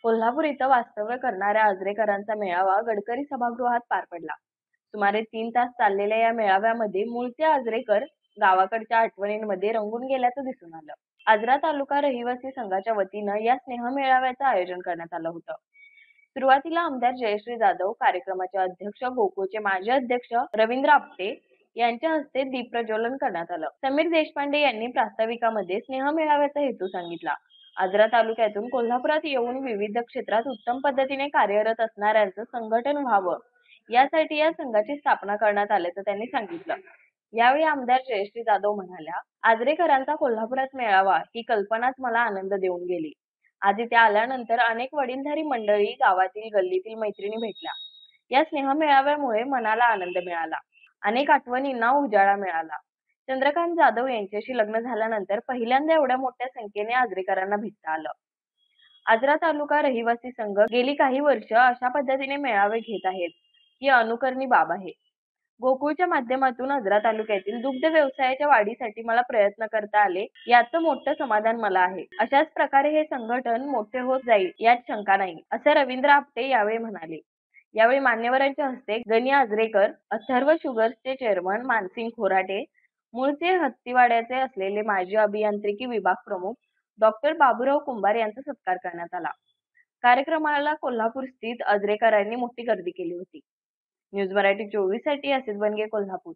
कोल्हापूर इथं वास्तव्य करणाऱ्या आजरेकरांचा मेळावा गडकरी सभागृहात पार पडला. सुमारे 3 तास चाललेल्या या मेळाव्यामध्ये मूळचे आजरेकर गावाकडच्या आठवणींमध्ये रंगून गेल्याचं दिसून आलं. आजरा तालुका रहिवासी संघाच्या वतीनं या स्नेहमेळाव्याचं आयोजन करण्यात आलं होतं. सुरुवातीला आमदार जयश्री जाधव, कार्यक्रमाचे अध्यक्ष गोकुळचे माजी अध्यक्ष रवींद्र आपटे यांच्या हस्ते दीप प्रज्वलन करण्यात आलं. समीर देशपांडे यांनी प्रास्ताविकामध्ये स्नेहमेळाव्याचा हेतू सांगितला. आजरा तालुक्यातून कोल्हापुरात येऊन विविध क्षेत्रात उत्तम पद्धतीने कार्यरत असणाऱ्यांचं संघटन व्हावं, यासाठी या संघाची स्थापना करण्यात आल्याचं त्यांनी सांगितलं. यावेळी आमदार जयश्री जाधव म्हणाल्या, आजरेकरांचा कोल्हापुरात मेळावा ही कल्पनाच मला आनंद देऊन गेली. आज इथे आल्यानंतर अनेक वडीलधारी मंडळी, गावातील गल्लीतील मैत्रिणी भेटल्या. या स्नेहमेळाव्यामुळे मनाला आनंद मिळाला. अनेक आठवणींना उजाळा मिळाला. चंद्रकांत जाधव यांच्याशी लग्न झाल्यानंतर पहिल्यांदा एवढ्या मोठ्या संख्येने आजरेकरांना भेटता आलं. आजरा तालुका रहिवासी संघ गेली काही वर्ष अशा पद्धतीने मेळावे घेत आहेत, ही अनुकरणीय बाब आहे. गोकुळच्या माध्यमातून आजरा तालुक्यातील दुग्ध व्यवसायाच्या वाढीसाठी मला प्रयत्न करता आले, याचं मोठं समाधान मला आहे. अशाच प्रकारे हे संघटन मोठे होत जाईल यात शंका नाही, असं रवींद्र आपटे यावेळी म्हणाले. यावेळी मान्यवरांच्या हस्ते गणी आजरेकर, अथर्व शुगर्सचे चेअरमन मानसिंग खोराटे, मूळचे हत्तीवाड्याचे असलेले माजी अभियांत्रिकी विभाग प्रमुख डॉक्टर बाबूराव कुंभार यांचा सत्कार करण्यात आला. कार्यक्रमाला कोल्हापूर स्थित आजरेकरांनी मोठी गर्दी केली होती. न्यूज मराठी 24 साठी असित बनगे, कोल्हापूर.